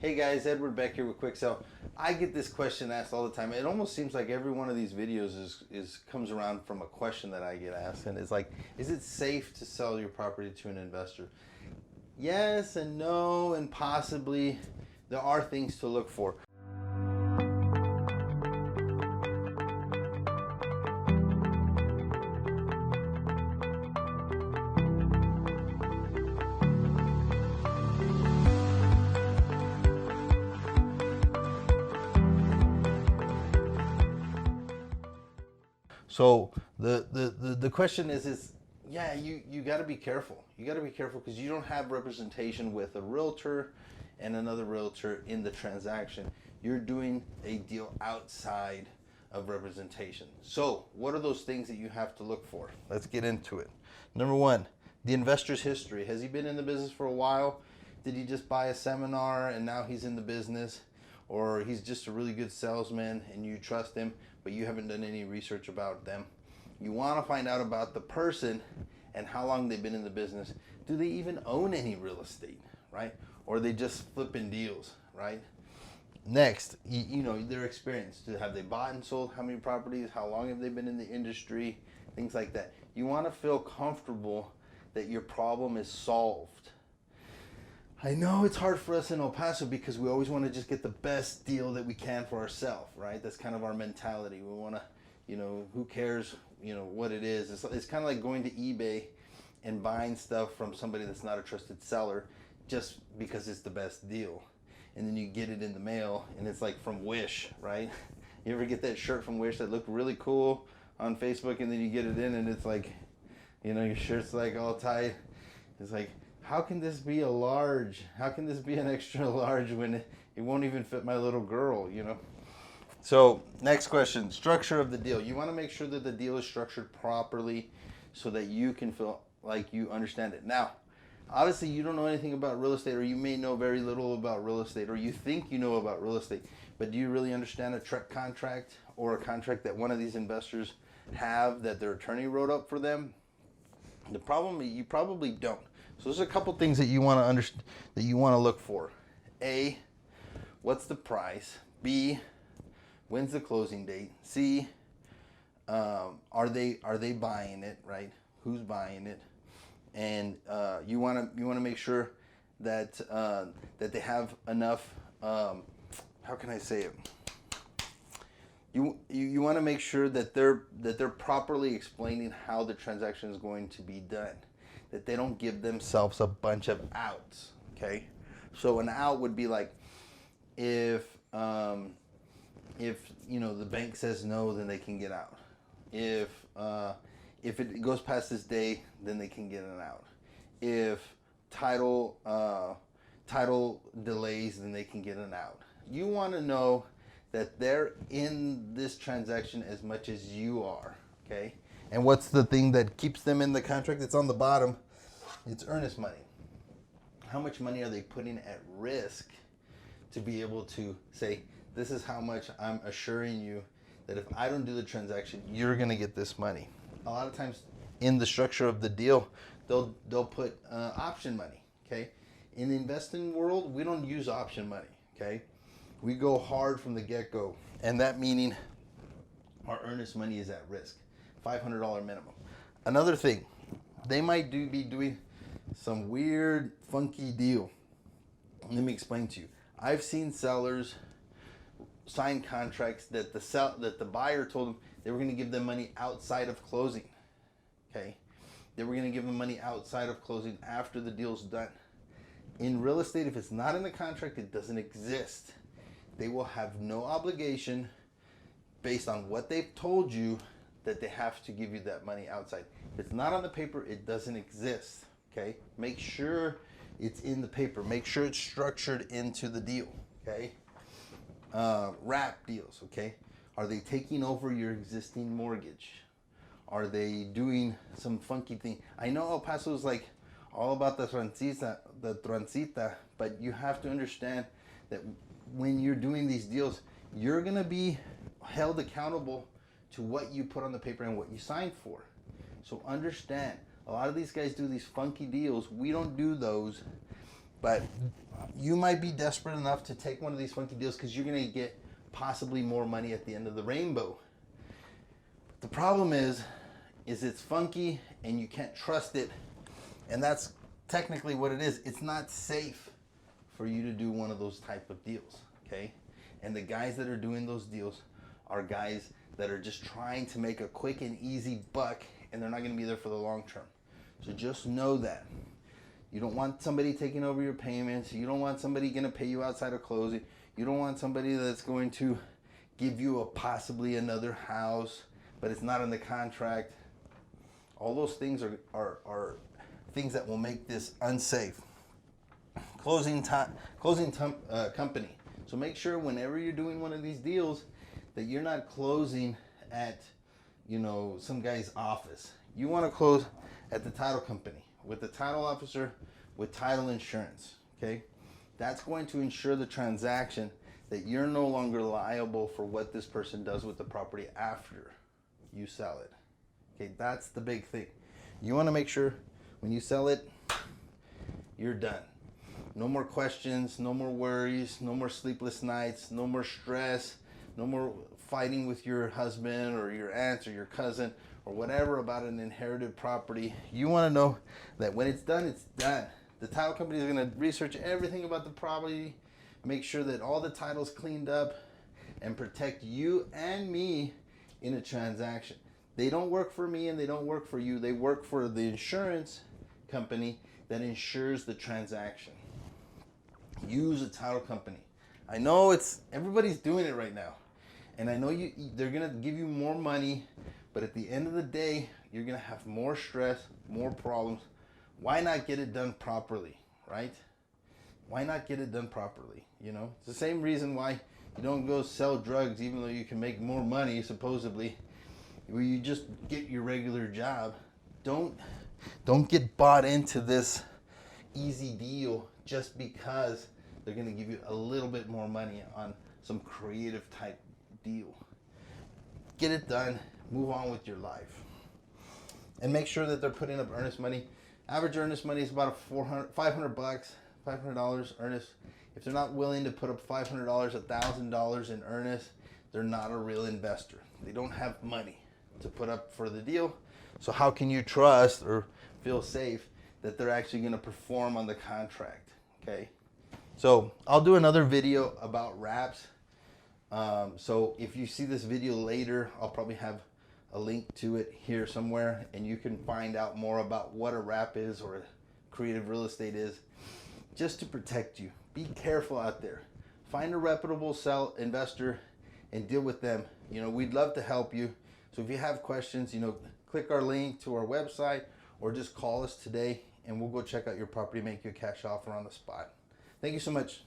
Hey guys, Edward Beck here with Quicksell. I get this question asked all the time. It almost seems like every one of these videos comes around from a question that I get asked, and it's like, is it safe to sell your property to an investor? Yes and no, and possibly. There are things to look for. So the question is yeah, you got to be careful. You got to be careful because you don't have representation with a realtor and another realtor in the transaction. You're doing a deal outside of representation. So what are those things that you have to look for? Let's get into it. Number one, the investor's history. Has he been in the business for a while? Did he just buy a seminar and now he's in the business? Or he's just a really good salesman and you trust him, but you haven't done any research about them. You want to find out about the person and how long they've been in the business. Do they even own any real estate, right? Or are they just flipping deals, right? Next, you know, their experience. Have they bought and sold how many properties? How long have they been in the industry? Things like that. You want to feel comfortable that your problem is solved. I know it's hard for us in El Paso because we always want to just get the best deal that we can for ourselves, right? That's kind of our mentality. We want to, you know, who cares, you know, what it is. It's kind of like going to eBay and buying stuff from somebody that's not a trusted seller just because it's the best deal. And then you get it in the mail and it's like from Wish, right? You ever get that shirt from Wish that looked really cool on Facebook and then you get it in and it's like, you know, your shirt's like all tight. It's like, how can this be a large? How can this be an extra large when it won't even fit my little girl, you know? So next question, structure of the deal. You want to make sure that the deal is structured properly so that you can feel like you understand it. Now, obviously you don't know anything about real estate, or you may know very little about real estate, or you think you know about real estate, but do you really understand a contract or a contract that one of these investors have that their attorney wrote up for them? The problem is you probably don't. So there's a couple things that you want to understand, that you want to look for. A, what's the price? B, when's the closing date? C, are they buying it, right? Who's buying it? And you want to make sure that that they have enough. How can I say it? You want to make sure that they're properly explaining how the transaction is going to be done, that they don't give themselves a bunch of outs. Okay, so an out would be like if you know the bank says no, then they can get out. If it goes past this day, then they can get an out. If title delays, then they can get an out. You want to know that they're in this transaction as much as you are, okay? And what's the thing that keeps them in the contract? It's on the bottom. It's earnest money. How much money are they putting at risk to be able to say, this is how much I'm assuring you that if I don't do the transaction, you're gonna get this money. A lot of times in the structure of the deal, they'll put option money, okay? In the investing world, we don't use option money, okay? We go hard from the get-go, and that meaning our earnest money is at risk, $500 minimum. Another thing, they might be doing some weird, funky deal. Let me explain to you. I've seen sellers sign contracts that the buyer told them they were going to give them money outside of closing. Okay, they were going to give them money outside of closing after the deal's done. In real estate, if it's not in the contract, it doesn't exist. They will have no obligation based on what they've told you that they have to give you that money outside. If it's not on the paper, it doesn't exist. Okay, make sure it's in the paper. Make sure it's structured into the deal. Okay, wrap deals. Okay, are they taking over your existing mortgage? Are they doing some funky thing? I know El Paso is like all about the transita, but you have to understand that when you're doing these deals, you're gonna be held accountable to what you put on the paper and what you signed for. So understand, a lot of these guys do these funky deals. We don't do those. But you might be desperate enough to take one of these funky deals because you're going to get possibly more money at the end of the rainbow. But the problem is it's funky and you can't trust it. And that's technically what it is. It's not safe for you to do one of those type of deals, okay? And the guys that are doing those deals are guys that are just trying to make a quick and easy buck, and they're not going to be there for the long term. So just know that. You don't want somebody taking over your payments. You don't want somebody going to pay you outside of closing. You don't want somebody that's going to give you a possibly another house, but it's not in the contract. All those things are things that will make this unsafe. Closing company. So make sure whenever you're doing one of these deals that you're not closing at, you know, some guy's office. You want to close at the title company with the title officer with title insurance, okay? That's going to ensure the transaction that you're no longer liable for what this person does with the property after you sell it. Okay, that's the big thing. You want to make sure when you sell it, you're done. No more questions, no more worries, no more sleepless nights, no more stress, no more fighting with your husband or your aunt or your cousin or whatever about an inherited property. You want to know that when it's done, it's done. The title company is going to research everything about the property, make sure that all the title's cleaned up, and protect you and me in a transaction. They don't work for me and they don't work for you. They work for the insurance company that insures the transaction. Use a title company. I know everybody's doing it right now, and I know they're gonna give you more money, but at the end of the day, you're gonna have more stress, more problems. Why not get it done properly, right? Why not get it done properly? You know, it's the same reason why you don't go sell drugs, even though you can make more money supposedly, where you just get your regular job. Don't get bought into this easy deal just because they're going to give you a little bit more money on some creative type deal. Get it done, move on with your life. And make sure that they're putting up earnest money. Average earnest money is about $500 earnest. If they're not willing to put up $500, $1,000 in earnest, they're not a real investor. They don't have money to put up for the deal. So how can you trust or feel safe that they're actually going to perform on the contract? Okay. So I'll do another video about wraps. So if you see this video later, I'll probably have a link to it here somewhere, and you can find out more about what a wrap is or a creative real estate is, just to protect you. Be careful out there. Find a reputable investor and deal with them. You know, we'd love to help you. So if you have questions, you know, click our link to our website or just call us today and we'll go check out your property, make you a cash offer on the spot. Thank you so much.